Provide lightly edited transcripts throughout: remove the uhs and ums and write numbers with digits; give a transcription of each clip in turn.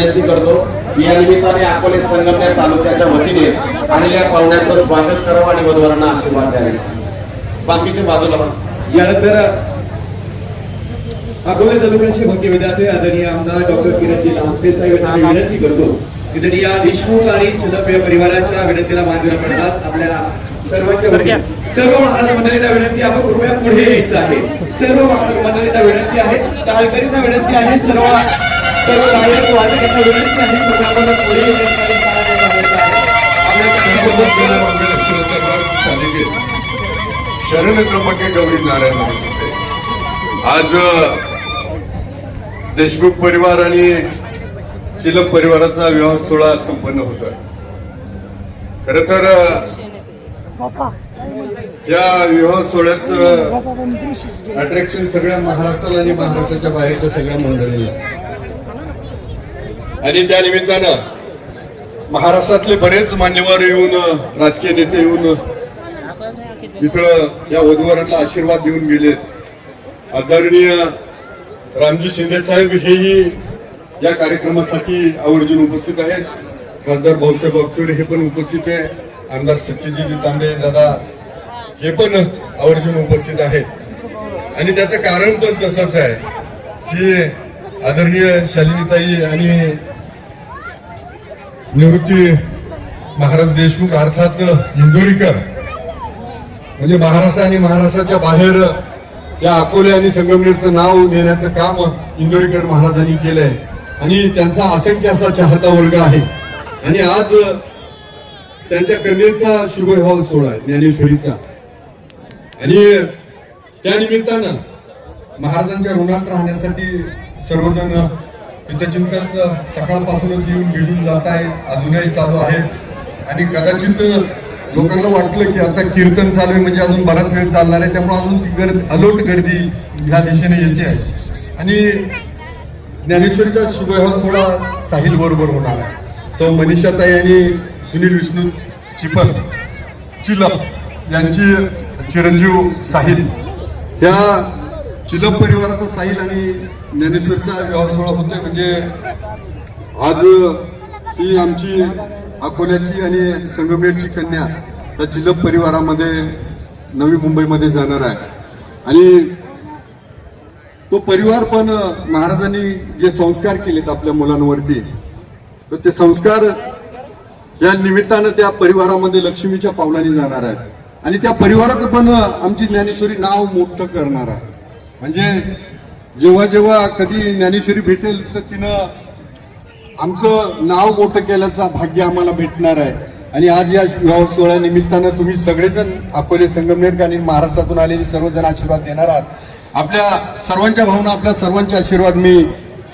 विनंती करतो या निमित्ताने अकोले संगमनेर तालुक्याच्या वतीने आलेल्या पाहुण्यांचं स्वागत करावं आणि वधूवरांना आशीर्वाद द्यावे। बाकीच्या बाजूला यानंतर अकोले तालुक्याचे मुख्य विद्यार्थी आदरणीय आमदार डॉक्टर किरणजी लांबटे साहेब यांना विनंती करतो की त्यांनी या देशमुख आणि चिलप्रिय परिवाराच्या विनंतीला मान्य करतात। आपल्या सर्वांच्या वतीने सर्व महाराज मंडळींना विनंती, आपण कृपया पुढे यायचं आहे। सर्व महाराज मंडळींना विनंती आहे, टाळकरींना विनंती आहे, सर्व गायक वादकांना विनंती आहे की आपण पुढे येण्यासाठी शरण त्रंबके गौरी नारायण। आज देशमुख परिवार आणि चिलप परिवाराचा विवाह सोहळा संपन्न होतोय। खर तर या विवाह सोहळ्याचं अट्रॅक्शन सगळ्या महाराष्ट्राला आणि महाराष्ट्राच्या बाहेरच्या सगळ्या मंडळीला, आणि त्या निमित्तानं महाराष्ट्रातले बरेच मान्यवर येऊन, राजकीय नेते येऊन इथं या वधूवरांना आशीर्वाद देऊन गेले। आदरणीय रामजी शिंदे साहेब हेही या कार्यक्रमासाठी आवर्जून उपस्थित आहेत। खासदार भाऊसाहेब अगचोरे हे पण उपस्थित आहे, आमदार सत्यजित तांबे दादा हे पण आवर्जून उपस्थित आहेत। आणि त्याचं कारण पण तसंच आहे की आदरणीय शालिनीताई आणि निवृत्ती महाराज देशमुख अर्थात इंदोरीकर म्हणजे महाराष्ट्र आणि महाराष्ट्राच्या बाहेर या अकोले आणि संगमनेरचं नाव नेण्याचं काम इंदोरीकर महाराजांनी केलंय आणि त्यांचा असंख्य असा चाहता वर्ग आहे। आणि आज त्यांच्या कन्येचा शुभविवाह सोहळा आहे ज्ञानेश्वरीचा, आणि त्या निमित्तानं महाराजांच्या ऋणात राहण्यासाठी सर्वजण हितचिंतक सकाळपासूनच येऊन भेटून जात आहे, अजूनही चालू आहे। आणि कदाचित लोकांना वाटलं की आता कीर्तन चालू आहे म्हणजे अजून बराच वेळ चालणार आहे, त्यामुळे अजून ती अलोट गर्दी ह्या दिशेने येते आहे। आणि ज्ञानेश्वरीचा शुभविवाह सोहळा साहिल बरोबर होणार आहे। सौ मनीषाताई आणि सुनील विष्णू चिलप यांची चिरंजीव साहिल, या चिलप परिवाराचा साहिल आणि ज्ञानेश्वरचा विवाह सोहळा होतोय। म्हणजे आज ही आमची अकोल्याची आणि संगमनेरची कन्या त्या चिलप परिवारामध्ये नवी मुंबईमध्ये जाणार आहे। आणि तो परिवार पण महाराजांनी जे संस्कार केलेत आपल्या मुलांवरती, तर ते संस्कार या निमित्तानं त्या परिवारामध्ये लक्ष्मीच्या पावलांनी जाणार आहेत आणि त्या परिवाराचं पण आमची ज्ञानेश्वरी नाव मोठं करणार आहे। म्हणजे जेव्हा जेव्हा कधी ज्ञानेश्वरी भेटेल तर तिनं आमचं नाव मोठं केल्याचं भाग्य आम्हाला भेटणार आहे। आणि आज या विवाह सोहळ्या निमित्तानं तुम्ही सगळेजण अकोले संगमनेर आणि महाराष्ट्रातून आलेले सर्वजण आशीर्वाद देणार आहात। आपल्या सर्वांच्या भावना, आपल्या सर्वांचे आशीर्वाद मी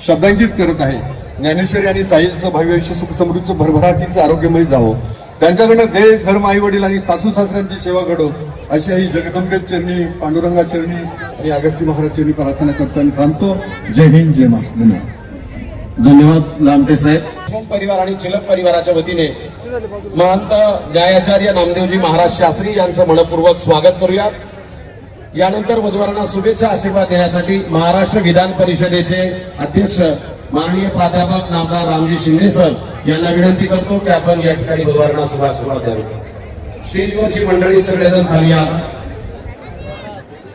शब्दांकित करत आहे। ज्ञानेश्वरी आणि साहिलचं भव्य आयुष्य सुख समृद्धीचं भरभराटीचं आरोग्यमय जावो, त्यांच्याकडनं देश धर्म आई वडील आणि सासू सासऱ्यांची सेवा घडो अशी आई जगदंबे चरणी, पांडुरंगा चरणी आणि अगस्ती महाराज चरणी प्रार्थना करतो आणि थांबतो। जय हिंद, जय महाराष्ट्र। धन्यवाद लांबटे साहेब। परिवार आणि चिलप परिवाराच्या वतीने महंत न्यायाचार्य नामदेवजी महाराज शास्त्री यांचं मनपूर्वक स्वागत करूयात। यानंतर वधूवरांना शुभेच्छा आशीर्वाद देण्यासाठी महाराष्ट्र विधान परिषदेचे अध्यक्ष माननीय प्राध्यापक नामदार रामजी शिंदे सर यांना विनंती करतो की आपण या ठिकाणी वधूवरांना शुभ आशीर्वाद द्यावे। स्टेजवरची मंडळी सगळेजण खाली या,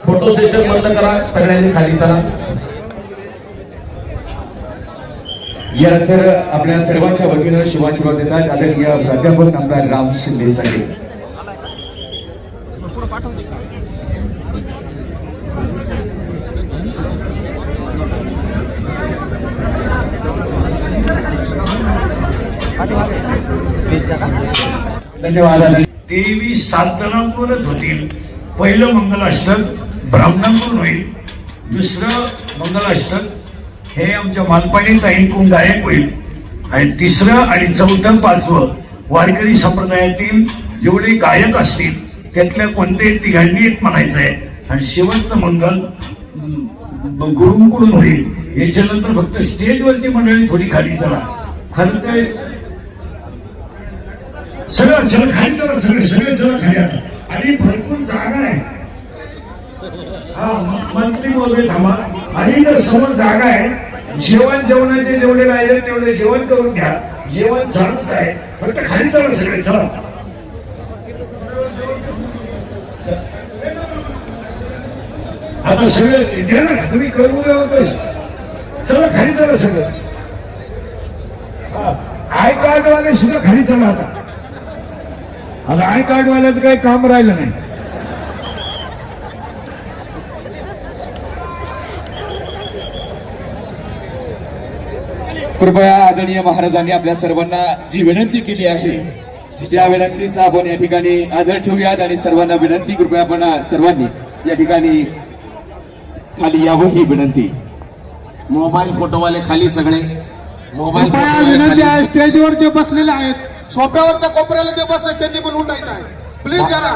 फोटो सेशन बंद करा, सगळ्यांनी खाली चला। यानंतर आपल्या सर्वांच्या वतीनं शुभाशीर्वाद देतात आदरणीय प्राध्यापक नामदार राम शिंदे साहेब। धन्यवाद। देवी सातनांवरच होतील। पहिलं मंगलाष्टक ब्राह्मणांकडून होईल, दुसरं मंगलाष्टक हे आमच्या मालपाणी ताईंकडून गायक होईल, आणि तिसरं आणि चौथं पाचवं वारकरी संप्रदायातील जेवढे गायक असतील त्यातल्या कोणत्याही तिघांनी एक म्हणायचं आहे, आणि शेवटचं मंगल गुरुंकडून होईल। याच्यानंतर फक्त स्टेजवरची मंडळी थोडी खाली चला, खरं काय सगळं खाली चला, सगळं खाली आणि भरपूर जागा आहे। हा मंत्री महोदय थांबा, आणि समोर जागा आहे जेवणाचे जेवढे राहिले तेवढे जेवण करून घ्या. जेवण चालूच आहे, फक्त खाली जाऊ सगळे. चला आता सगळे द्या ना, तुम्ही करू द्या. चला खाली चला सगळं. आय कार्ड वाले सुद्धा खाली चला. आता आय कार्ड वाल्याचं काही काम राहिलं नाही. कृपया आदरणीय महाराजांनी आपल्या सर्वांना जी विनंती केली आहे त्या विनंतीचा आपण या ठिकाणी आदर ठेवूयात आणि सर्वांना विनंती, कृपया आपण सर्वांनी या ठिकाणी खाली यावं ही विनंती. मोबाईल फोटोवाले खाली सगळे. मोबाईल कृपया फोटोवाले विनंती आहे, खाली. स्टेजवर जे बसलेले आहेत, सोफ्यावरच्या कोपऱ्याला जे बसले त्यांनी पण उठायचं आहे. प्लीज जरा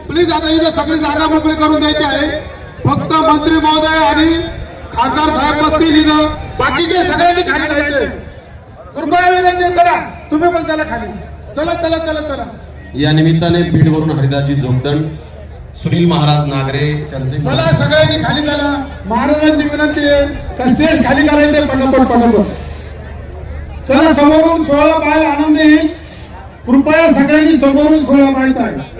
प्लीज, आता इथे सगळी जागा मोकळी करून द्यायची आहे. फक्त मंत्री महोदय आणि खासदार साहेब बसतील इथं, बाकीचे सगळ्यांनी खाली जायचे. कृपया विनंती, चला तुम्ही पण चला खाली. चला चला चला चला. या निमित्ताने बीडवरून हरिदासजी जोगदंड, सुनील महाराज नागरे त्यांचे चला सगळ्यांनी खाली चला. महाराजांची विनंती आहे का स्टेज खाली करायचे पटापट. चला, समोरून 16 पाहायला आनंद येईल. कृपया सगळ्यांनी समोरून 16 पाहायचा आहे.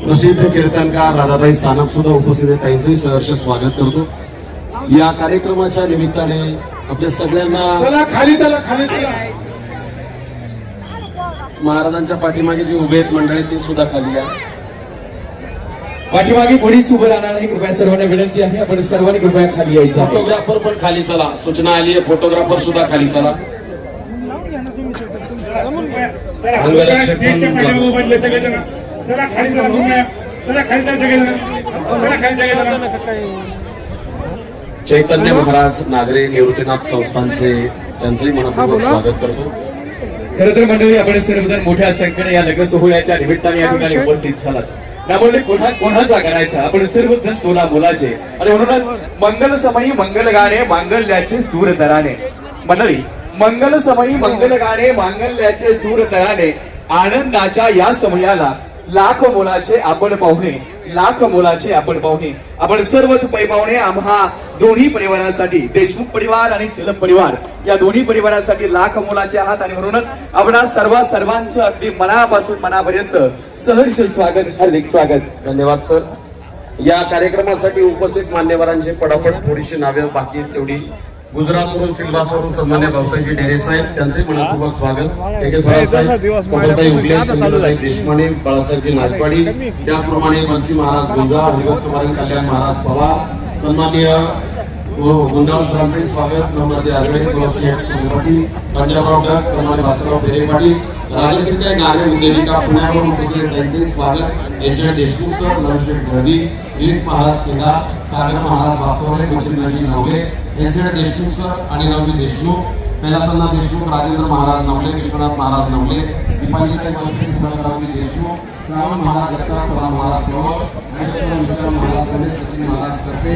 प्रसिद्ध कीर्तनकार राधाताई सानप सुद्धा उपस्थित आहेत. त्यांचंही सहर्ष स्वागत करतो. या कार्यक्रमाच्या निमित्ताने आपल्या सगळ्यांना चला खाली चला खाली चला. महाराजांच्या पाठीमागे जे उभे आहेत मंडळी ते सुद्धा खाली या. पाठीमागे कोणीच उभं राहणार नाही. कृपया सर्वांना विनंती आहे, आपण सर्वांनी कृपया खाली यायचं आहे. फोटोग्राफर पण खाली चला. सूचना आली आहे, फोटोग्राफर सुद्धा खाली चला. अंगरक्षक पण चला खाली चला. चला खाली चला. चैतन्य महाराज नागरे निवृत्तीनाथ संस्थानचे त्यांचंही मनपूर्वक स्वागत करतो. खरं तर मंडळी, आपण सर्वजण मोठ्या संख्येने या लग्न सोहळ्याच्या निमित्ताने या ठिकाणी उपस्थित झालात. त्यामुळे कोणाचा करायचा, आपण सर्वजण तोला बोलाचे आणि म्हणूनच मंगल समयी मंगल गाणे मांगल्याचे सूर तराने. मंडळी, मंगल समयी मंगल गाणे मांगल्याचे सूर तराने. आनंदाच्या या समयाला लाख मोलाचे आपण पाहुणे, लाख मोलाचे आपण पाहुणे. आपण सर्वच पै पाहुणे आम्हा दोन्ही परिवारासाठी, देशमुख परिवार आणि चिलम परिवार या दोन्ही परिवारासाठी लाख मोलाचे आहात. आणि म्हणूनच आपण सर्वांचं अगदी मनापासून मनापर्यंत सहर्ष स्वागत, हार्दिक स्वागत. धन्यवाद सर. या कार्यक्रमासाठी उपस्थित मान्यवरांची पडापड थोडीशी नावे बाकी आहेत तेवढी. गुजरातवरून सिल्वासवरून सन्मान्य भाऊसाहेबजी ढेरे साहेब त्यांचे मनपूर्वक स्वागत. एके थोरात साहेब, कोमलताई उगले, संगीताताई देशपांडे, बाळासाहेबजी नायकवाडी, त्याचप्रमाणे बन्सी महाराज गुंजा, हरिभक्त कुमार कल्याण महाराज पवार, सन्माननीय गुंजावसरांचे स्वागत. नवनाथजी आगळे, पंजाबराव डग, सन्मान्य भास्करराव पेरे पाटील, राजश्री नारे उद्योजिका पुण्यावरून उपस्थित त्यांचे स्वागत. एच देशमुख सर, नवशेठ रवी, दिलीप महाराज केदार, सागर महाराज वासवरे, मच्छिंद्रजी नवले, एच देशमुख सर, अनिरावजी देशमुख, कैलासन्ना देशमुख, राजेंद्र महाराज नवले, विश्वनाथ महाराज नवले, दीपालीताई मंत्री, सुधाकररावजी देशमुख, श्रावण महाराज जगताप, राम महाराज पवार, विश्राम महाराज कवडे, सचिन महाराज करते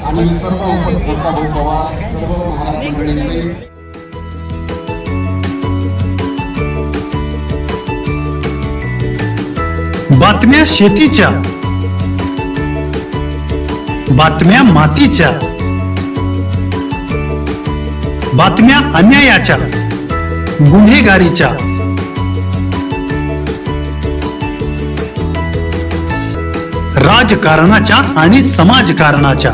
आणि सर्व उपस्थित भाऊ पवार, सर्व महाराज मंडळींचे बातम्या शेतीच्या, बातम्या मातीच्या, बातम्या अन्यायाच्या, गुन्हेगारीच्या, राजकारणाच्या आणि समाजकारणाच्या,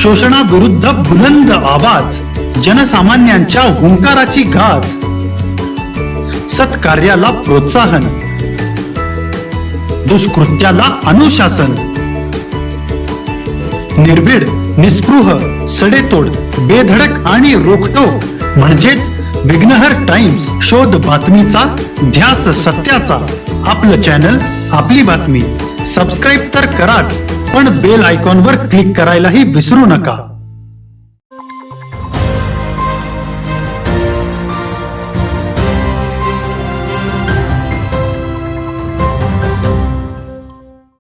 शोषणाविरुद्ध बुलंद आवाज, जनसामान्यांच्या हुंकाराची गाज, सत्कार्याला प्रोत्साहन, दुष्कृत्याला अनुशासन, निर्भीड, निस्पृह, सडेतोड, बेधडक आणि रोखटोक म्हणजेच विघ्नहर टाइम्स. शोध बातमीचा, ध्यास सत्याचा. आपलं चॅनल, आपली बातमी. सबस्क्राईब तर कराच, पण बेल आयकॉनवर क्लिक करायलाही विसरू नका.